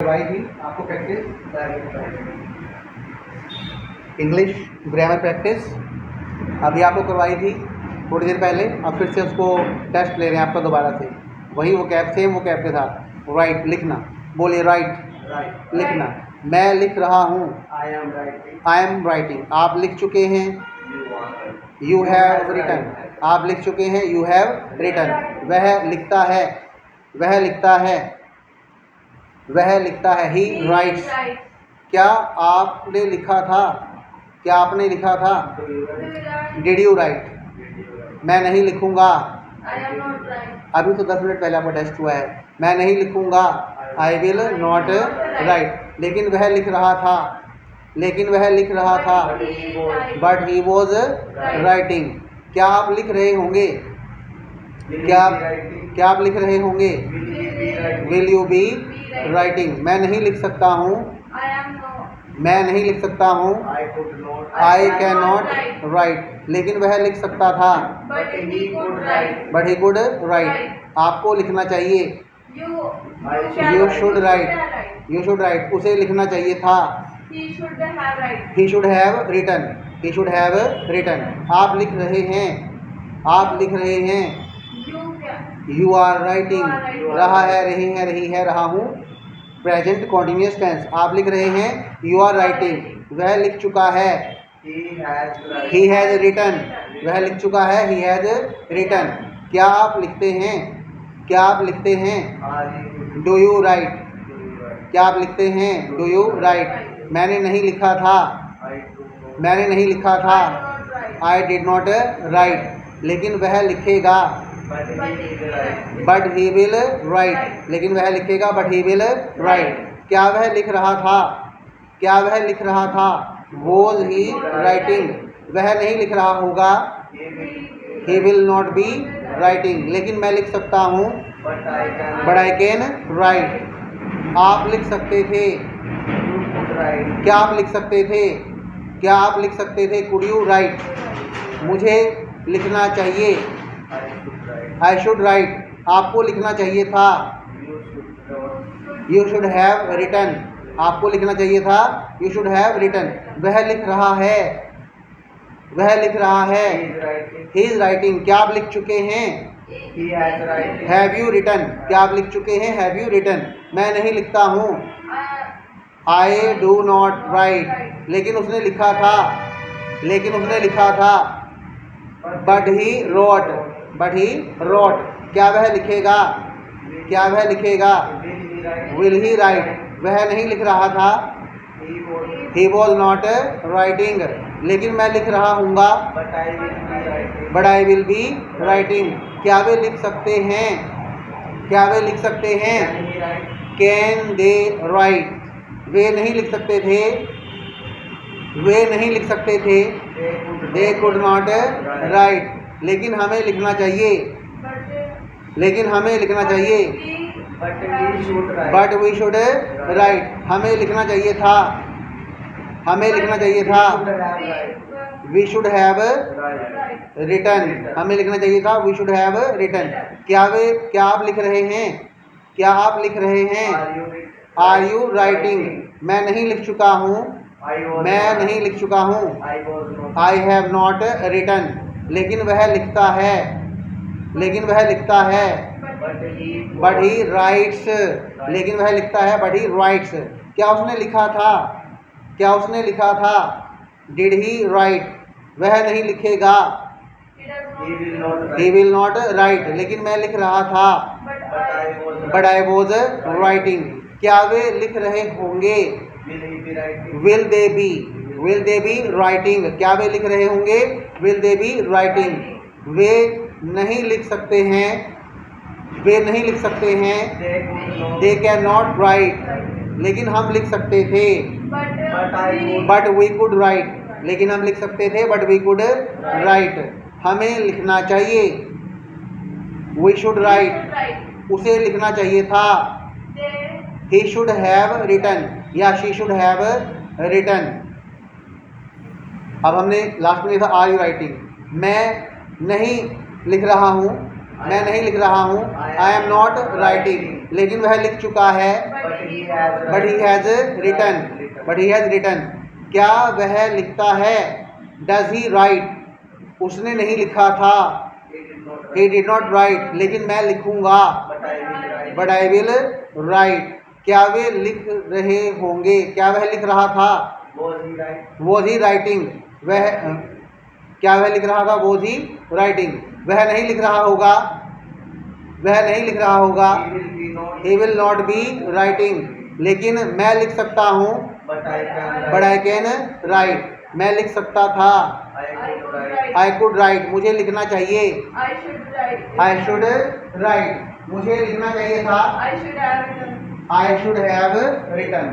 करवाई थी आपको प्रैक्टिस इंग्लिश ग्रामर प्रैक्टिस अभी आपको करवाई थी थोड़ी देर पहले। अब फिर से उसको टेस्ट ले रहे हैं आपका दोबारा से, वही वो कैब सेम वो कैब के साथ। राइट लिखना, बोलिए राइट लिखना। मैं लिख रहा हूँ, आई एम राइटिंग। आप लिख चुके हैं, यू हैव रिटन। आप लिख चुके हैं, यू हैव रिटन। वह लिखता है, वह लिखता है, वह लिखता है। ही राइट्स। क्या आपने लिखा था, क्या आपने लिखा था? Did you right? मैं नहीं लिखूंगा, अभी तो 10 मिनट पहले आपका टेस्ट हुआ है। मैं नहीं लिखूंगा, आई विल नॉट राइट। लेकिन वह लिख रहा था, लेकिन वह लिख रहा था, बट ही वॉज राइटिंग। क्या आप लिख रहे होंगे? क्या आप लिख रहे होंगे? Will you be writing. मैं नहीं लिख सकता हूँ, मैं नहीं लिख सकता हूँ, आई कैन नॉट राइट। लेकिन वह लिख सकता था, बट ही कुड राइट। आपको लिखना चाहिए, you should write, you should write. उसे लिखना चाहिए था, he should have written, he should have written. आप लिख रहे हैं, आप लिख रहे हैं, यू आर राइटिंग। रहा है, रही है, रही है, रहा हूँ। Present continuous tense. आप लिख रहे हैं, यू आर राइटिंग। वह लिख चुका है, ही हैज रिटन। वह लिख चुका है, ही हैज रिटन। क्या आप लिखते हैं, क्या आप लिखते हैं? Do you right? क्या आप लिखते हैं, डू यू राइट? मैंने नहीं लिखा था, मैंने नहीं लिखा था, आई डिड नॉट राइट। लेकिन वह लिखेगा, बट ही विल राइट। लेकिन वह लिखेगा, बट ही विल राइट। क्या वह लिख रहा था, क्या वह लिख रहा था? Was he writing. वह नहीं लिख रहा होगा, he will not be writing. लेकिन मैं लिख सकता हूँ, बट आई कैन राइट। आप लिख सकते थे, क्या आप लिख सकते थे, क्या आप लिख सकते थे? Could you right? मुझे लिखना चाहिए, आई शुड राइट। आपको लिखना चाहिए था, यू शुड हैव रिटन। आपको लिखना चाहिए था, यू शुड हैव रिटन। वह लिख रहा है, वह लिख रहा है, ही इज राइटिंग। क्या आप लिख चुके हैं, हैव यू रिटन? क्या आप लिख चुके हैं, हैव यू रिटन? मैं नहीं लिखता हूँ, आई डू नॉट राइट। लेकिन उसने लिखा था, लेकिन उसने लिखा था, but he wrote, but he wrote. क्या वह लिखेगा, क्या वह लिखेगा? Will he right? वह नहीं लिख रहा था, ही वॉज नॉट राइटिंग। लेकिन मैं लिख रहा हूँगा, but I will be writing. क्या वे लिख सकते हैं, क्या वे लिख सकते हैं? Can they right? वे नहीं लिख सकते थे, वे नहीं लिख सकते थे, दे कुड नॉट राइट। लेकिन हमें लिखना चाहिए, लेकिन हमें लिखना चाहिए, बट वी शुड राइट। हमें लिखना चाहिए था, हमें लिखना चाहिए था, वी शुड हैव रिटन। हमें लिखना चाहिए था, वी शुड हैव रिटन। क्या आप लिख रहे हैं, क्या आप लिख रहे हैं? Are you writing? मैं नहीं लिख चुका हूँ, मैं नहीं लिख चुका हूँ, आई हैव नॉट रिटन। लेकिन वह लिखता है, लेकिन वह लिखता है, बट ही राइट्स। लेकिन वह लिखता है, बट ही राइट्स। क्या उसने लिखा था, क्या उसने लिखा था? Did he right? वह नहीं लिखेगा, ही विल नॉट राइट। लेकिन मैं लिख रहा था, बट आई वॉज राइटिंग। क्या वे लिख रहे होंगे, will they B? Will they B writing? क्या वे लिख रहे होंगे, विल दे बी राइटिंग? वे नहीं लिख सकते हैं, वे नहीं लिख सकते हैं, दे कैन नॉट राइट। लेकिन हम लिख सकते थे, बट वी कुड राइट। लेकिन हम लिख सकते थे, बट वी कुड राइट। हमें लिखना चाहिए, वी शुड राइट। उसे लिखना चाहिए था, ही शुड हैव रिटन या शी शुड हैव रिटन। अब हमने लास्ट में लिखा, आर यू राइटिंग? मैं नहीं लिख रहा हूँ, मैं नहीं लिख रहा हूँ, आई एम नॉट राइटिंग, लेकिन वह लिख चुका है, but he has written, but he has written, क्या वह लिखता है, डज ही राइट, उसने नहीं लिखा था, he did not write, लेकिन मैं लिखूंगा, but I will write, क्या वे लिख रहे होंगे, क्या वह लिख रहा था, was he writing, वह क्या वह लिख रहा था, was he writing, वह नहीं लिख रहा होगा, वह नहीं लिख रहा होगा, he will not be writing, लेकिन मैं लिख सकता हूँ, but I can write, मैं लिख सकता था, I could write, मुझे लिखना चाहिए, I should write, मुझे लिखना चाहिए था, I should have written.